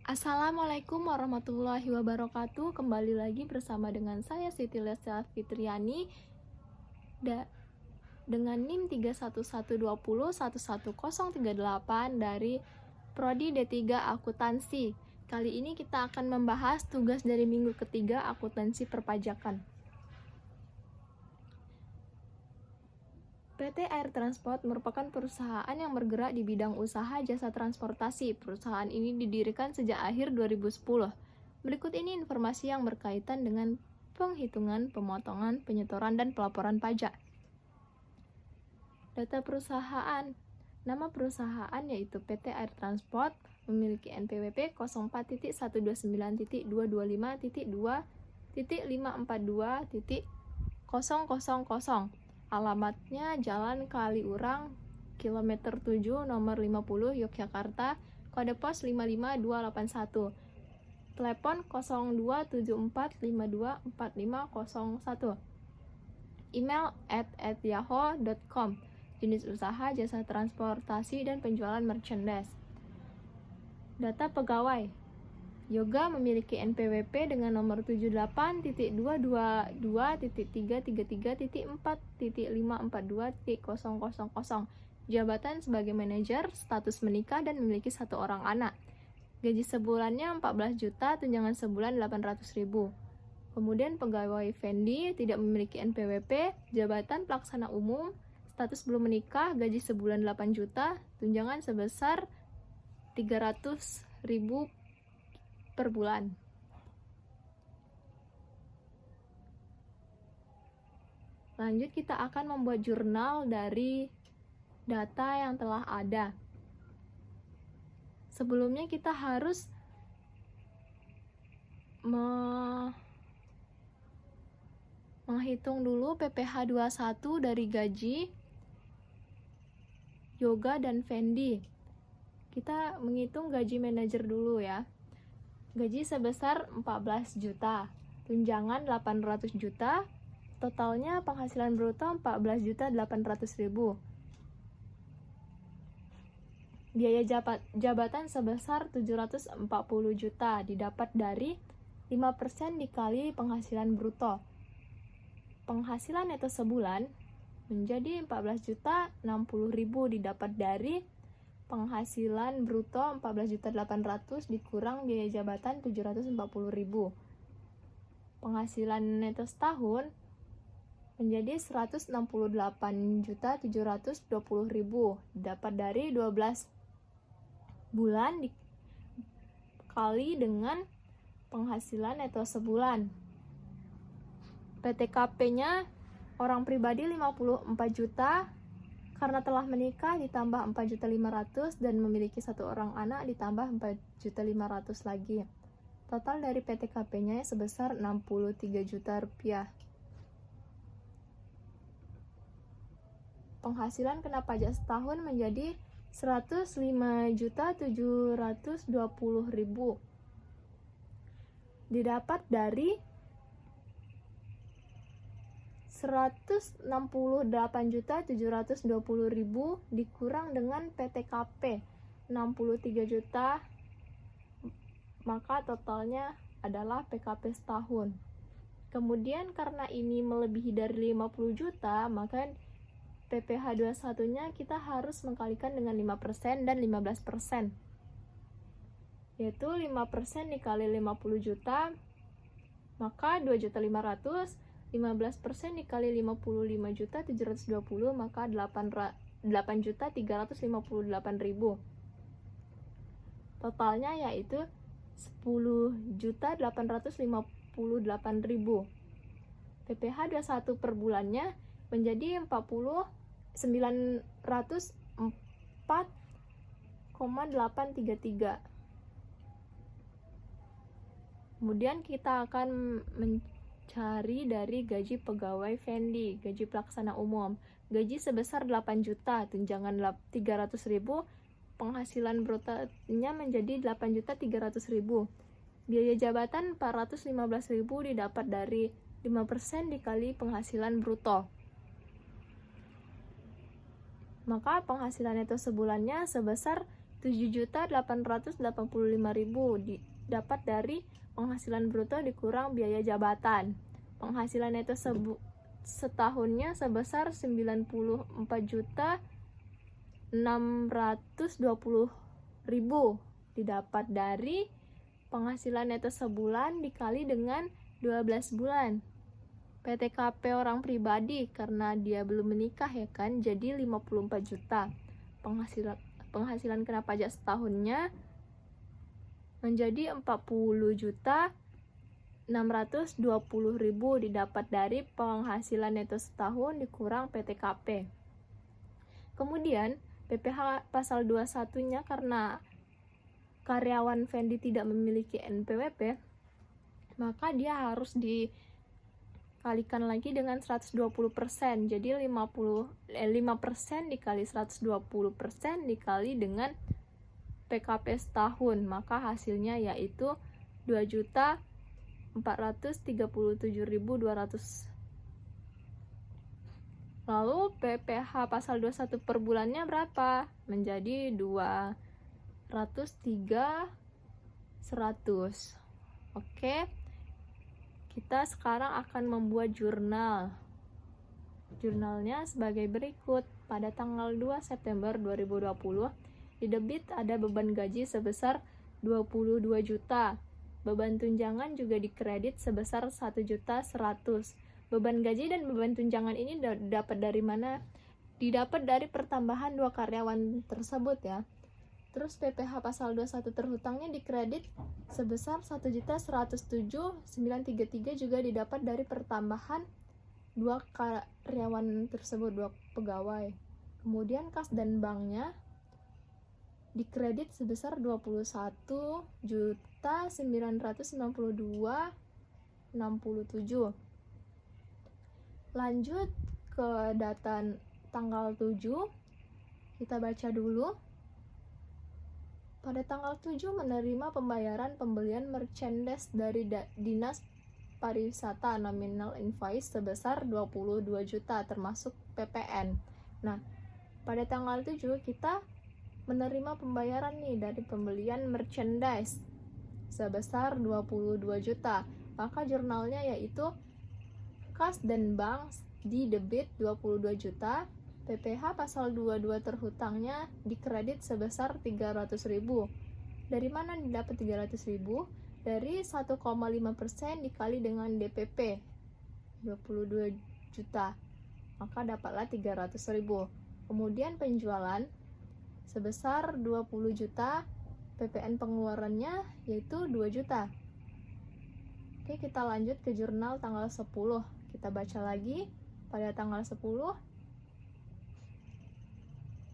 Assalamualaikum warahmatullahi wabarakatuh. Kembali lagi bersama dengan saya Siti Lesya Fitriani dengan NIM 31120111038 dari Prodi D3 Akuntansi. Kali ini kita akan membahas tugas dari minggu ketiga akuntansi perpajakan. PT Air Transport merupakan perusahaan yang bergerak di bidang usaha jasa transportasi. Perusahaan ini didirikan sejak akhir 2010. Berikut ini informasi yang berkaitan dengan penghitungan, pemotongan, penyetoran, dan pelaporan pajak. Data perusahaan. Nama perusahaan yaitu PT Air Transport memiliki NPWP 04.129.225.542.000. Alamatnya Jalan Kaliurang, kilometer 7, nomor 50, Yogyakarta, kode pos 55281. Telepon 0274524501. Email @yahoo.com. Jenis usaha jasa transportasi dan penjualan merchandise. Data pegawai. Yoga memiliki NPWP dengan nomor 78.222.333.4.542.000. Jabatan sebagai manajer, status menikah dan memiliki 1 orang anak. Gaji sebulannya 14 juta, tunjangan sebulan 800.000. Kemudian pegawai Fendi tidak memiliki NPWP, jabatan pelaksana umum, status belum menikah, gaji sebulan 8 juta, tunjangan sebesar 300.000 per bulan. Lanjut, kita akan membuat jurnal dari data yang telah ada. Sebelumnya kita harus menghitung dulu PPh 21 dari gaji Yoga dan Fendi. Kita menghitung gaji manajer dulu ya. Gaji sebesar 14 juta, tunjangan 800 juta, totalnya penghasilan bruto 14.800.000. Biaya jabatan sebesar 740 juta didapat dari 5% dikali penghasilan bruto. Penghasilan neto sebulan menjadi 14.060.000 didapat dari penghasilan bruto 14.800.000 dikurang biaya jabatan 740.000. Penghasilan neto setahun menjadi 168.720.000 didapat dari 12 bulan dikali dengan penghasilan neto sebulan. PTKP-nya orang pribadi 54 juta, karena telah menikah ditambah 4.500.000 dan memiliki 1 orang anak ditambah 4.500.000 lagi. Total dari PTKP-nya sebesar 63 juta rupiah. Penghasilan kena pajak setahun menjadi 105.720.000. Didapat dari 168.720.000 dikurang dengan PTKP 63 juta, maka totalnya adalah PKP setahun. Kemudian karena ini melebihi dari 50 juta, maka PPh 21-nya kita harus mengkalikan dengan 5% dan 15%. Yaitu 5% dikali 50 juta, maka 2.500.000. 15% dikali 55.720, maka 8.358.000. Totalnya yaitu 10.858.000. PPh 21 per bulannya menjadi 904,833. Kemudian kita akan mencari dari gaji pegawai Fendi, gaji pelaksana umum. Gaji sebesar 8 juta, tunjangan 300.000, penghasilan brutonya menjadi 8.300.000. Biaya jabatan 415.000 didapat dari 5% dikali penghasilan bruto. Maka penghasilan neto sebulannya sebesar 7.885.000 didapat dari penghasilan bruto dikurang biaya jabatan. Penghasilan neto setahunnya sebesar 94.620.000 didapat dari penghasilan neto sebulan dikali dengan 12 bulan. PTKP orang pribadi karena dia belum menikah ya kan, jadi 54 juta. Penghasilan kena pajak setahunnya menjadi 40.620.000 didapat dari penghasilan neto setahun dikurang PTKP. Kemudian PPh pasal 21-nya karena karyawan Fendi tidak memiliki NPWP, maka dia harus dikalikan lagi dengan 120%. Jadi 5% dikali 120% dikali dengan PKP setahun, maka hasilnya yaitu 2.437.200. Lalu PPh pasal 21 per bulannya berapa? Menjadi 203.100. Oke. Kita sekarang akan membuat jurnal. Jurnalnya sebagai berikut. Pada tanggal 2 September 2020, di debit ada beban gaji sebesar 22 juta. Beban tunjangan juga dikredit sebesar 1.100.000. Beban gaji dan beban tunjangan ini dapat dari mana? Didapat dari pertambahan 2 karyawan tersebut ya. Terus PPh pasal 21 terhutangnya dikredit sebesar 1.107.933 juga didapat dari pertambahan 2 karyawan tersebut, 2 pegawai. Kemudian kas dan banknya dikredit sebesar 21.992.67. Lanjut ke data tanggal 7, kita baca dulu. Pada tanggal 7 menerima pembayaran pembelian merchandise dari Dinas Pariwisata nominal invoice sebesar 22 juta termasuk PPN. Nah, pada tanggal 7 kita menerima pembayaran nih dari pembelian merchandise sebesar 22 juta. Maka jurnalnya yaitu kas dan bank di debit 22 juta, PPh pasal 22 terhutangnya dikredit sebesar 300.000. Dari mana didapat 300.000? Dari 1,5% dikali dengan DPP 22 juta. Maka dapatlah 300.000. Kemudian penjualan sebesar 20 juta, PPN pengeluarannya yaitu 2 juta. Oke, kita lanjut ke jurnal tanggal 10. Kita baca lagi. Pada tanggal 10,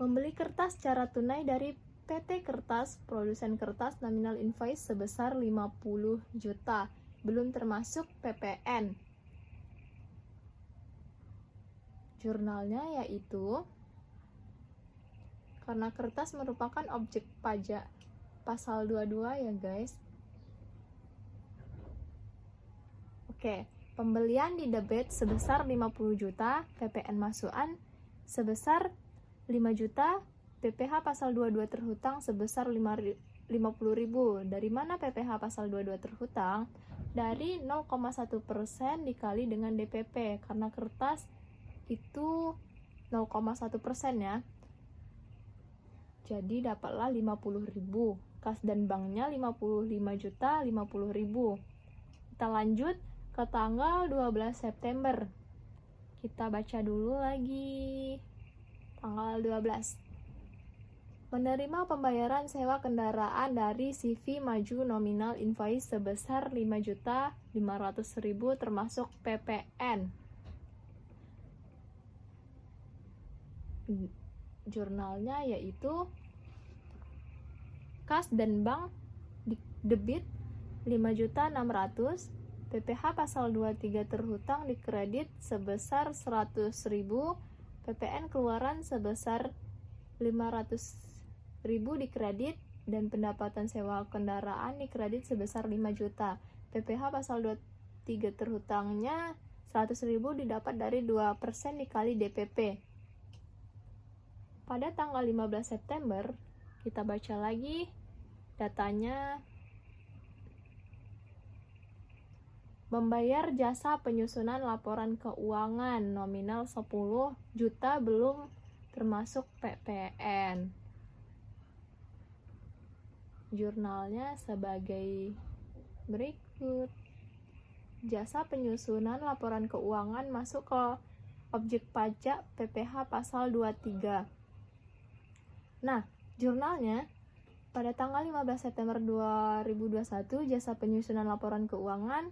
membeli kertas secara tunai dari PT Kertas, produsen kertas nominal invoice sebesar 50 juta, belum termasuk PPN. Jurnalnya yaitu, karena kertas merupakan objek pajak pasal 22 ya guys. Oke, pembelian di debit sebesar 50 juta, PPN masukan sebesar 5 juta, PPh pasal 22 terhutang sebesar 50.000. Dari mana PPh pasal 22 terhutang? Dari 0,1% dikali dengan DPP, karena kertas itu 0,1% ya. Jadi dapatlah 50.000. Kas dan banknya 55 juta 50.000. Kita lanjut ke tanggal 12 September. Kita baca dulu lagi. Tanggal 12. Menerima pembayaran sewa kendaraan dari CV Maju nominal invoice sebesar 5.500.000 termasuk PPN. Jurnalnya yaitu kas dan bank debit 5.600.000, PPh pasal 23 terhutang dikredit sebesar 100.000, PPN keluaran sebesar 500.000 dikredit, dan pendapatan sewa kendaraan dikredit sebesar 5 juta. PPh pasal 23 terhutangnya 100.000 didapat dari 2% dikali DPP. Pada tanggal 15 September, Kita baca lagi datanya. Membayar jasa penyusunan laporan keuangan nominal 10 juta belum termasuk PPN. Jurnalnya sebagai berikut. Jasa penyusunan laporan keuangan masuk ke objek pajak PPh pasal 23. Nah, jurnalnya pada tanggal 15 September 2021 jasa penyusunan laporan keuangan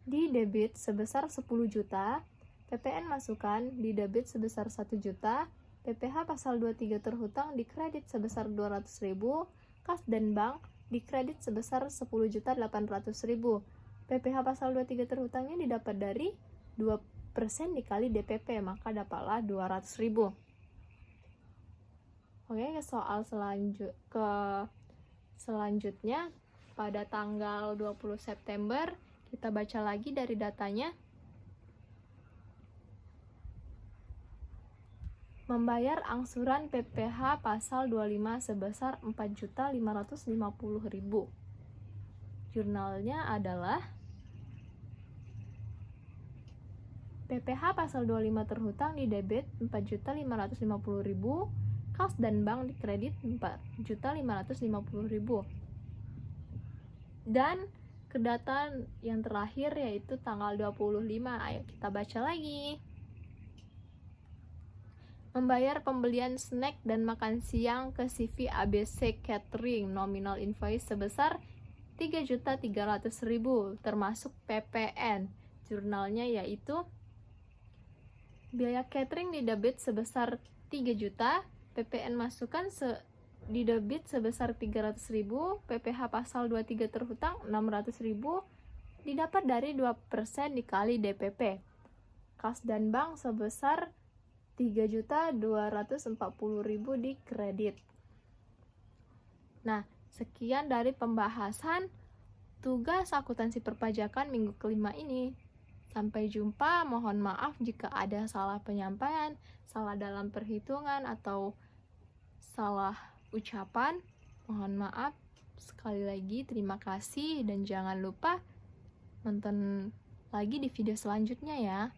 di debit sebesar 10 juta, PPN masukan di debit sebesar 1 juta, PPh pasal 23 terhutang di kredit sebesar 200.000, kas dan bank di kredit sebesar 10.800.000. PPh pasal 23 terhutangnya didapat dari 2% dikali DPP, maka dapatlah 200.000. Oke, ke soal selanjutnya pada tanggal 20 September kita baca lagi dari datanya. Membayar angsuran PPh pasal 25 sebesar 4.550.000. Jurnalnya adalah PPh pasal 25 terhutang di debit 4.550.000, kas dan bank di kredit 4.550.000. Dan kedataan yang terakhir yaitu tanggal 25. Ayo kita baca lagi. Membayar pembelian snack dan makan siang ke CV ABC Catering nominal invoice sebesar 3.300.000 termasuk PPN. Jurnalnya yaitu biaya catering di debit sebesar 3 juta, PPN masukan di debit sebesar 300.000, PPh pasal 23 terhutang 600.000, didapat dari 2% dikali DPP. Kas dan bank sebesar 3.240.000 di kredit. Nah, sekian dari pembahasan tugas akuntansi perpajakan minggu kelima ini. Sampai jumpa, mohon maaf jika ada salah penyampaian, salah dalam perhitungan, atau salah ucapan. Mohon maaf. Sekali lagi, terima kasih dan jangan lupa nonton lagi di video selanjutnya ya.